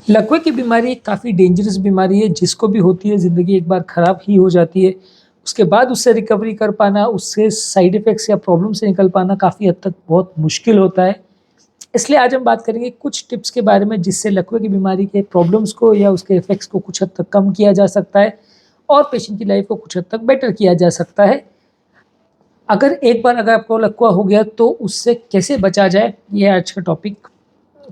लकवे की बीमारी एक काफ़ी डेंजरस बीमारी है, जिसको भी होती है ज़िंदगी एक बार ख़राब ही हो जाती है। उसके बाद उससे रिकवरी कर पाना, उससे साइड इफ़ेक्ट्स या प्रॉब्लम से निकल पाना काफ़ी हद तक बहुत मुश्किल होता है। इसलिए आज हम बात करेंगे कुछ टिप्स के बारे में, जिससे लकवे की बीमारी के प्रॉब्लम्स को या उसके इफ़ेक्ट्स को कुछ हद तक कम किया जा सकता है और पेशेंट की लाइफ़ को कुछ हद तक बेटर किया जा सकता है। अगर आपको लकवा हो गया तो उससे कैसे बचा जाए, ये आज का टॉपिक।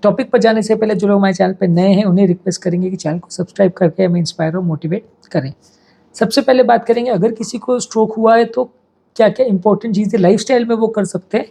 टॉपिक पर जाने से पहले जो लोग हमारे चैनल पे नए हैं, उन्हें रिक्वेस्ट करेंगे कि चैनल को सब्सक्राइब करके हमें इंस्पायर और मोटिवेट करें। सबसे पहले बात करेंगे, अगर किसी को स्ट्रोक हुआ है तो क्या-क्या इंपॉर्टेंट चीज़ें लाइफ़स्टाइल में वो कर सकते हैं,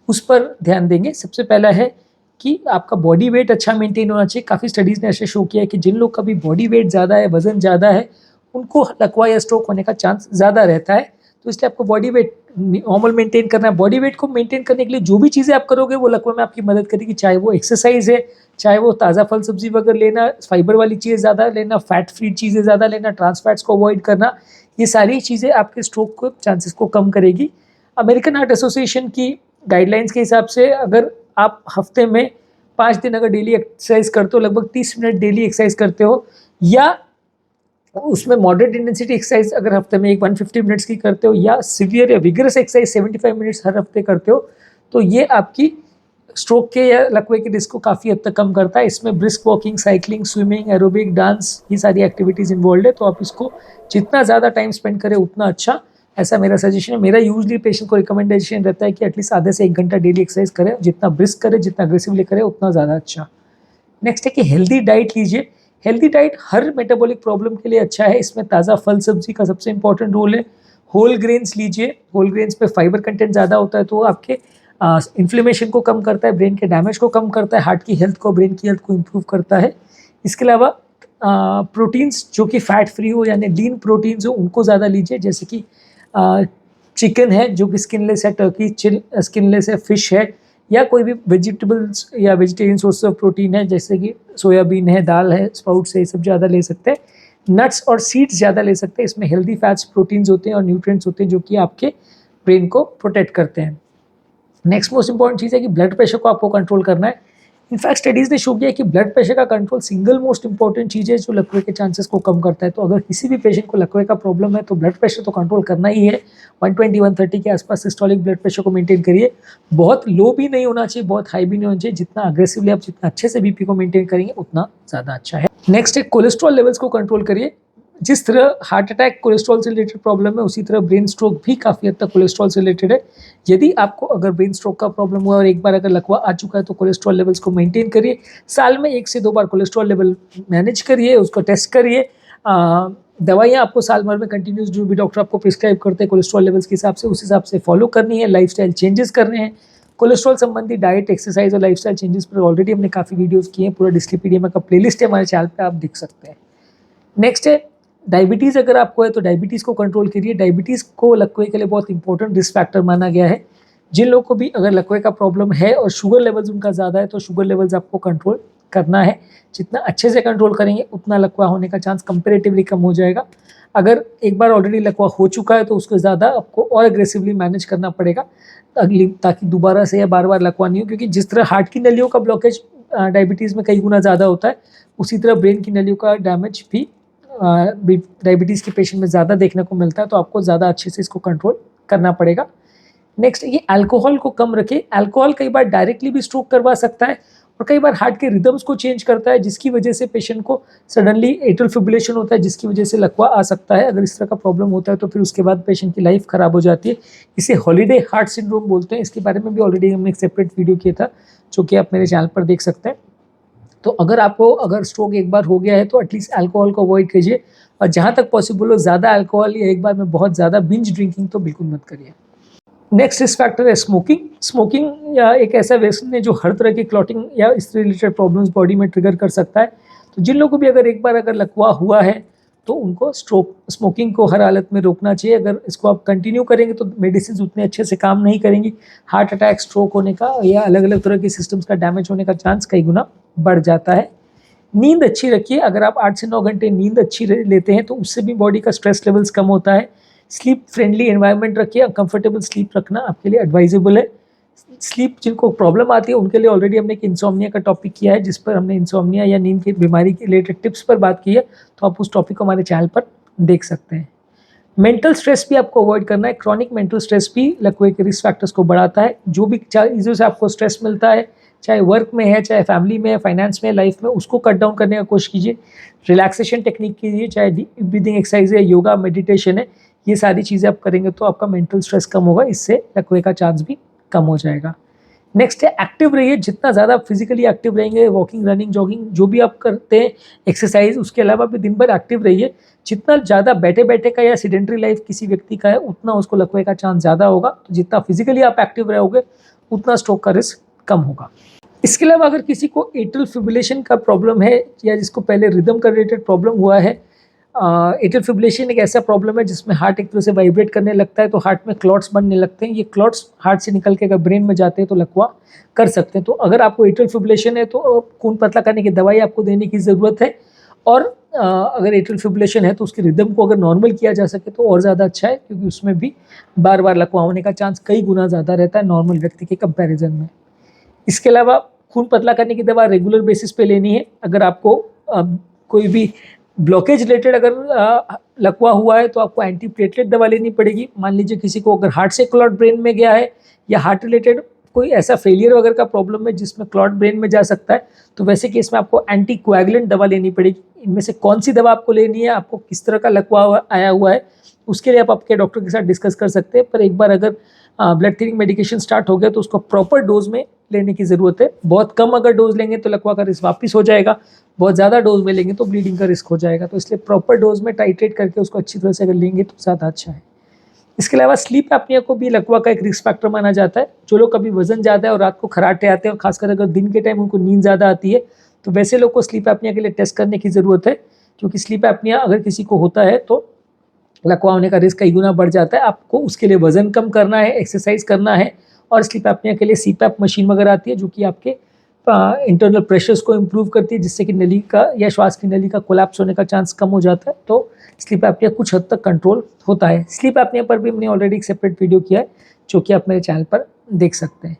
उस पर ध्यान देंगे। सबसे पहला है कि आपका बॉडी वेट अच्छा मेंटेन होना चाहिए। काफ़ी स्टडीज़ ने ऐसे शो किया है कि जिन लोग का भी बॉडी वेट ज़्यादा है, वज़न ज़्यादा है, उनको लकवा या स्ट्रोक होने का चांस ज़्यादा रहता है। तो इसलिए आपको बॉडी वेट नॉर्मल मेंटेन करना है। बॉडी वेट को मेंटेन करने के लिए जो भी चीज़ें आप करोगे वो लकवा में आपकी मदद करेगी, चाहे वो एक्सरसाइज़ है, चाहे वो ताज़ा फल सब्ज़ी वगैरह लेना, फाइबर वाली चीज़ें ज़्यादा लेना, फैट फ्री चीज़ें ज़्यादा लेना, ट्रांस फैट्स को अवॉइड करना। ये सारी चीज़ें आपके स्ट्रोक को चांसेस को कम करेगी। अमेरिकन हार्ट एसोसिएशन की गाइडलाइंस के हिसाब से अगर आप हफ्ते में 5 दिन अगर डेली एक्सरसाइज करते हो, लगभग 30 मिनट डेली एक्सरसाइज करते हो, या उसमें मॉडरेट इंटेंसिटी एक्सरसाइज अगर हफ्ते में 150 मिनट्स की करते हो, या सिवियर या विगरस एक्सरसाइज 75 मिनट्स हर हफ्ते करते हो, तो ये आपकी स्ट्रोक के या लकवे के रिस्क को काफ़ी हद तक कम करता है। इसमें brisk walking, cycling, swimming, aerobic, dance, ये सारी एक्टिविटीज़ इन्वॉल्व है। तो आप इसको जितना ज़्यादा टाइम स्पेंड करें उतना अच्छा, ऐसा मेरा सजेशन है। मेरा यूजली पेशेंट को रिकमेंडेशन रहता है कि एटलीस्ट आधे से 1 घंटा डेली एक्सरसाइज करें। जितना ब्रिस्क करें, जितना अग्रेसिवली करें, उतना ज़्यादा अच्छा। नेक्स्ट है कि हेल्दी डाइट लीजिए। हेल्दी डाइट हर मेटाबॉलिक प्रॉब्लम के लिए अच्छा है। इसमें ताज़ा फल सब्जी का सबसे इंपॉर्टेंट रोल है। होल ग्रेन्स लीजिए। होल ग्रेन्स पे फाइबर कंटेंट ज़्यादा होता है, तो आपके इन्फ्लेमेशन को कम करता है, ब्रेन के डैमेज को कम करता है, हार्ट की हेल्थ को, ब्रेन की हेल्थ को इम्प्रूव करता है। इसके अलावा प्रोटीन्स जो कि फैट फ्री हो, यानी लीन प्रोटीन्स हो, उनको ज़्यादा लीजिए। जैसे कि चिकन है जो कि स्किनलेस है, टर्की स्किनलेस है, फिश है, या कोई भी वेजिटेबल्स या वेजिटेरियन सोर्स ऑफ प्रोटीन है, जैसे कि सोयाबीन है, दाल है, स्प्राउट्स है, ये सब ज़्यादा ले सकते हैं। नट्स और सीड्स ज़्यादा ले सकते हैं। इसमें हेल्दी फैट्स, प्रोटीन्स होते हैं और न्यूट्रिएंट्स होते हैं जो कि आपके ब्रेन को प्रोटेक्ट करते हैं। नेक्स्ट मोस्ट इंपॉर्टेंट चीज़ है कि ब्लड प्रेशर को आपको कंट्रोल करना है। इनफैक्ट स्टडीज़ ने शो किया है कि ब्लड प्रेशर का कंट्रोल सिंगल मोस्ट इंपॉर्टेंट चीज़ है जो लकवे के चांसेस को कम करता है। तो अगर किसी भी पेशेंट को लकवे का प्रॉब्लम है तो ब्लड प्रेशर तो कंट्रोल करना ही है। 120-130 के आसपास सिस्टोलिक ब्लड प्रेशर को मेंटेन करिए। बहुत लो भी नहीं होना चाहिए, बहुत हाई भी नहीं होना चाहिए। जितना अग्रेसिवली आप जितना अच्छे से बीपी को मेंटेन करेंगे उतना ज़्यादा अच्छा है। नेक्स्ट है कोलेस्ट्रॉल लेवल्स को कंट्रोल करिए। जिस तरह हार्ट अटैक कोलेस्ट्रॉल से रिलेटेड प्रॉब्लम है, उसी तरह ब्रेन स्ट्रोक भी काफ़ी हद तक कोलेस्ट्रॉल से रिलेटेड है। यदि आपको अगर ब्रेन स्ट्रोक का प्रॉब्लम हुआ और एक बार अगर लकवा आ चुका है तो कोलेस्ट्रॉल लेवल्स को मेंटेन करिए। साल में 1 से 2 बार कोलेस्ट्रॉल लेवल मैनेज करिए, उसको टेस्ट करिए। दवाइयाँ आपको साल भर में कंटिन्यूस जो भी डॉक्टर आपको प्रिस्क्राइब करते हैं कोलेस्ट्रॉल लेवल्स के हिसाब से, उस हिसाब से फॉलो करनी है। लाइफस्टाइल चेंजेस करने हैं। कोलेस्ट्रॉल संबंधी डाइट, एक्सरसाइज और लाइफस्टाइल चेंजेस पर ऑलरेडी हमने काफ़ी वीडियोज़ किए हैं। पूरा डिस्लिपीडियम का प्लेलिस्ट है हमारे चैनल पर, आप देख सकते हैं। नेक्स्ट है डायबिटीज़। अगर आपको है तो डायबिटीज़ को कंट्रोल करिए। डायबिटीज़ को लकवे के लिए बहुत इंपॉर्टेंट रिस्क फैक्टर माना गया है। जिन लोगों को भी अगर लकवे का प्रॉब्लम है और शुगर लेवल्स उनका ज़्यादा है तो शुगर लेवल्स आपको कंट्रोल करना है। जितना अच्छे से कंट्रोल करेंगे उतना लकवा होने का चांस कंपैरेटिवली कम हो जाएगा। अगर एक बार ऑलरेडी लकवा हो चुका है तो उसको ज़्यादा आपको और एग्रेसिवली मैनेज करना पड़ेगा ताकि दोबारा से या बार-बार लकवा नहीं हो। क्योंकि जिस तरह हार्ट की नलियों का ब्लॉकेज डायबिटीज़ में कई गुना ज़्यादा होता है, उसी तरह ब्रेन की नलियों का डैमेज भी डायबिटीज़ के पेशेंट में ज़्यादा देखने को मिलता है। तो आपको ज़्यादा अच्छे से इसको कंट्रोल करना पड़ेगा। नेक्स्ट ये अल्कोहल को कम रखें। अल्कोहल कई बार डायरेक्टली भी स्ट्रोक करवा सकता है और कई बार हार्ट के रिदम्स को चेंज करता है, जिसकी वजह से पेशेंट को सडनली एट्रियल फिब्रिलेशन होता है, जिसकी वजह से लकवा आ सकता है। अगर इस तरह का प्रॉब्लम होता है तो फिर उसके बाद पेशेंट की लाइफ ख़राब हो जाती है। इसे हॉलिडे हार्ट सिंड्रोम बोलते हैं। इसके बारे में भी ऑलरेडी हमने एक सेपरेट वीडियो किया था, जो कि आप मेरे चैनल पर देख सकते हैं। तो अगर स्ट्रोक एक बार हो गया है तो एटलीस्ट अल्कोहल को अवॉइड कीजिए, और जहाँ तक पॉसिबल हो ज़्यादा अल्कोहल या एक बार में बहुत ज़्यादा बिंज ड्रिंकिंग तो बिल्कुल मत करिए। नेक्स्ट रिस्क फैक्टर है स्मोकिंग। स्मोकिंग या एक ऐसा व्यसन है जो हर तरह की क्लॉटिंग या इससे रिलेटेड प्रॉब्लम्स बॉडी में ट्रिगर कर सकता है। तो जिन लोगों को भी अगर लकवा हुआ है तो उनको स्मोकिंग को हर हालत में रोकना चाहिए। अगर इसको आप कंटिन्यू करेंगे तो मेडिसिन उतने अच्छे से काम नहीं करेंगी। हार्ट अटैक, स्ट्रोक होने का या अलग अलग तरह के सिस्टम्स का डैमेज होने का चांस कई गुना बढ़ जाता है। नींद अच्छी रखिए। अगर आप 8 से 9 घंटे नींद अच्छी लेते हैं तो उससे भी बॉडी का स्ट्रेस लेवल्स कम होता है। स्लीप फ्रेंडली एनवायरनमेंट रखिए। कंफर्टेबल स्लीप रखना आपके लिए एडवाइजेबल है। स्लीप जिनको प्रॉब्लम आती है उनके लिए ऑलरेडी हमने एक इंसोम्निया का टॉपिक किया है, जिस पर हमने इंसोम्निया या नींद की बीमारी के रिलेटेड टिप्स पर बात की है, तो आप उस टॉपिक को हमारे चैनल पर देख सकते हैं। मेंटल स्ट्रेस भी आपको अवॉइड करना है। क्रॉनिक मेंटल स्ट्रेस भी लकवे के रिस्क फैक्टर्स को बढ़ाता है। जो भी चीज़ों से आपको स्ट्रेस मिलता है, चाहे वर्क में है, चाहे फैमिली में है, फाइनेंस में, लाइफ में, उसको कट डाउन करने का कोशिश कीजिए। रिलैक्सेशन टेक्निक कीजिए, चाहे डीप ब्रीदिंग एक्सरसाइज है, योगा, मेडिटेशन है, ये सारी चीज़ें आप करेंगे तो आपका मेंटल स्ट्रेस कम होगा, इससे लकवे का चांस भी कम हो जाएगा। नेक्स्ट है एक्टिव रहिए। जितना ज़्यादा फिजिकली एक्टिव रहेंगे, वॉकिंग, रनिंग, जॉगिंग जो भी आप करते हैं, एक्सरसाइज, उसके अलावा भी दिन भर एक्टिव रहिए। जितना ज़्यादा बैठे बैठे का या सीडेंट्री लाइफ किसी व्यक्ति का है, उतना उसको लकवे का चांस ज़्यादा होगा। तो जितना फिजिकली आप एक्टिव रहोगे, उतना स्ट्रोक का रिस्क कम होगा। इसके अलावा अगर किसी को एट्रियल फिब्रिलेशन का प्रॉब्लम है, या जिसको पहले रिदम का रिलेटेड प्रॉब्लम हुआ है, एट्रियल फिब्रिलेशन एक ऐसा प्रॉब्लम है जिसमें हार्ट एक तरह से वाइब्रेट करने लगता है, तो हार्ट में क्लॉट्स बनने लगते हैं। ये क्लॉट्स हार्ट से निकल के अगर ब्रेन में जाते हैं तो लकवा कर सकते हैं। तो अगर आपको एट्रियल फिब्रिलेशन है तो खून पतला करने की दवाई आपको देने की ज़रूरत है। और अगर एट्रियल फिब्रिलेशन है तो उसकी रिदम को अगर नॉर्मल किया जा सके तो और ज़्यादा अच्छा है, क्योंकि उसमें भी बार बार लकवा होने का चांस कई गुना ज़्यादा रहता है नॉर्मल व्यक्ति के कंपैरिजन में। इसके अलावा खून पतला करने की दवा रेगुलर बेसिस पे लेनी है। अगर आपको कोई भी ब्लॉकेज रिलेटेड अगर लकवा हुआ है तो आपको एंटी प्लेटलेट दवा लेनी पड़ेगी। मान लीजिए किसी को अगर हार्ट से क्लॉट ब्रेन में गया है, या हार्ट रिलेटेड कोई ऐसा फेलियर वगैरह का प्रॉब्लम है जिसमें क्लॉट ब्रेन में जा सकता है, तो वैसे केस में आपको एंटी कोएगुलेंट दवा लेनी पड़ेगी। इनमें से कौन सी दवा आपको लेनी है, आपको किस तरह का लकवा आया हुआ है, उसके लिए आप आपके डॉक्टर के साथ डिस्कस कर सकते हैं। पर एक बार अगर ब्लड थिनिंग मेडिकेशन स्टार्ट हो गया तो उसको प्रॉपर डोज में लेने की ज़रूरत है। बहुत कम अगर डोज लेंगे तो लकवा का रिस्क वापस हो जाएगा, बहुत ज़्यादा डोज में लेंगे तो ब्लीडिंग का रिस्क हो जाएगा। तो इसलिए प्रॉपर डोज में टाइट्रेट करके उसको अच्छी तरह से अगर लेंगे तो ज़्यादा अच्छा है। इसके अलावा स्लीप एपनिया को भी लकवा का एक रिस्क फैक्टर माना जाता है। जो लोग कभी वजन ज़्यादा है और रात को खराटे आते हैं, और खासकर अगर दिन के टाइम उनको नींद ज़्यादा आती है, तो वैसे लोग को स्लीप एपनिया के लिए टेस्ट करने की ज़रूरत है। क्योंकि स्लीप एपनिया अगर किसी को होता है तो लकवा होने का रिस्क कई गुना बढ़ जाता है। आपको उसके लिए वजन कम करना है, एक्सरसाइज करना है, और स्लीप एपनिया के लिए सीपैप मशीन वगैरह आती है जो कि आपके इंटरनल प्रेशर्स को इम्प्रूव करती है, जिससे कि नली का या श्वास की नली का कोलैप्स होने का चांस कम हो जाता है। तो स्लीप एपनिया कुछ हद तक कंट्रोल होता है। स्लीप एपनिया पर भी हमने ऑलरेडी एक सेपरेट वीडियो किया है जो कि आप मेरे चैनल पर देख सकते हैं।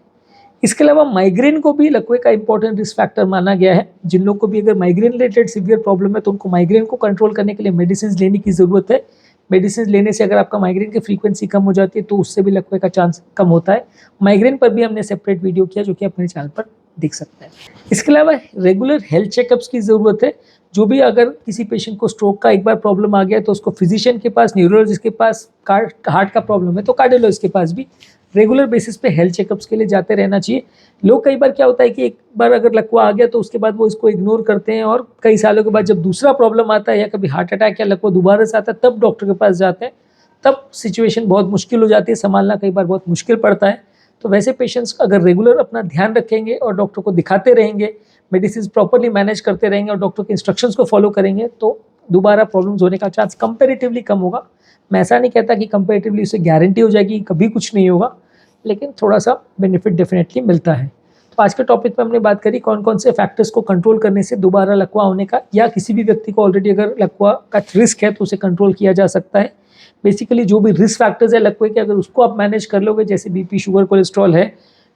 इसके अलावा माइग्रेन को भी लकवे का इंपॉर्टेंट रिस्क फैक्टर माना गया है। जिन लोग को भी अगर माइग्रेन रिलेटेड सीवियर प्रॉब्लम है तो उनको माइग्रेन को कंट्रोल करने के लिए मेडिसिन लेने की ज़रूरत है। मेडिसिन लेने से अगर आपका माइग्रेन की फ्रीक्वेंसी कम हो जाती है तो उससे भी लकवे का चांस कम होता है। माइग्रेन पर भी हमने सेपरेट वीडियो किया जो कि आप मेरे चैनल पर देख सकते हैं। इसके अलावा रेगुलर हेल्थ चेकअप्स की ज़रूरत है। जो भी अगर किसी पेशेंट को स्ट्रोक का एक बार प्रॉब्लम आ गया तो उसको फिजिशियन के पास, न्यूरोलॉजिस्ट के पास, हार्ट का प्रॉब्लम है तो कार्डियोलॉजिस्ट के पास भी रेगुलर बेसिस पे हेल्थ चेकअप्स के लिए जाते रहना चाहिए। लोग कई बार क्या होता है कि एक बार अगर लकवा आ गया तो उसके बाद वो इसको इग्नोर करते हैं, और कई सालों के बाद जब दूसरा प्रॉब्लम आता है या कभी हार्ट अटैक या लकवा दोबारा से आता है तब डॉक्टर के पास जाते हैं। तब सिचुएशन बहुत मुश्किल हो जाती है, संभालना कई बार बहुत मुश्किल पड़ता है। तो वैसे पेशेंट्स अगर रेगुलर अपना ध्यान रखेंगे और डॉक्टर को दिखाते रहेंगे, मेडिसिन प्रॉपरली मैनेज करते रहेंगे और डॉक्टर के इंस्ट्रक्शंस को फॉलो करेंगे तो दोबारा प्रॉब्लम्स होने का चांस कंपैरेटिवली कम होगा। मैं ऐसा नहीं कहता कि कंपैरेटिवली उससे गारंटी हो जाएगी कभी कुछ नहीं होगा, लेकिन थोड़ा सा बेनिफिट डेफिनेटली मिलता है। तो आज के टॉपिक पे हमने बात करी कौन कौन से फैक्टर्स को कंट्रोल करने से दोबारा लकवा होने का, या किसी भी व्यक्ति को ऑलरेडी अगर लकवा का रिस्क है तो उसे कंट्रोल किया जा सकता है। बेसिकली जो भी रिस्क फैक्टर्स है लकवे के, अगर उसको आप मैनेज कर लोगे, जैसे बीपी, शुगर, कोलेस्ट्रॉल है,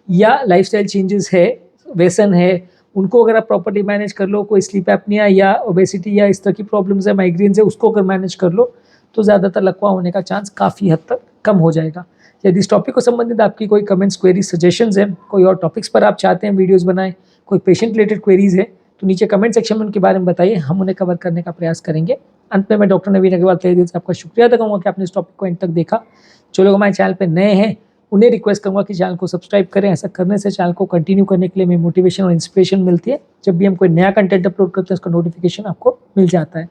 या लाइफस्टाइल चेंजेस है, व्यसन है, उनको अगर आप प्रॉपर्ली मैनेज कर लो, कोई स्लीप एपनिया या ओबेसिटी या इस तरह की प्रॉब्लम्स है, माइग्रेन्स है, उसको अगर मैनेज कर लो तो ज़्यादातर लकवा होने का चांस काफ़ी हद तक कम हो जाएगा। यदि इस टॉपिक को संबंधित आपकी कोई कमेंट्स, क्वेरीज, सजेशंस हैं, कोई और टॉपिक्स पर आप चाहते हैं वीडियोस बनाएं, कोई पेशेंट रिलेटेड क्वेरीज है, तो नीचे कमेंट सेक्शन में उनके बारे में बताइए, हम उन्हें कवर करने का प्रयास करेंगे। अंत में मैं डॉक्टर नवीन अग्रवाल तहे दिल से आपका शुक्रिया अदा करूँगा कि आपने इस टॉपिक को एंड तक देखा। जो लोग हमारे चैनल पर नए हैं उन्हें रिक्वेस्ट करूँगा कि चैनल को सब्सक्राइब करें। ऐसा करने से चैनल को कंटिन्यू करने के लिए हमें मोटिवेशन और इंस्पिरेशन मिलती है। जब भी हम कोई नया कंटेंट अपलोड करते हैं उसका नोटिफिकेशन आपको मिल जाता है।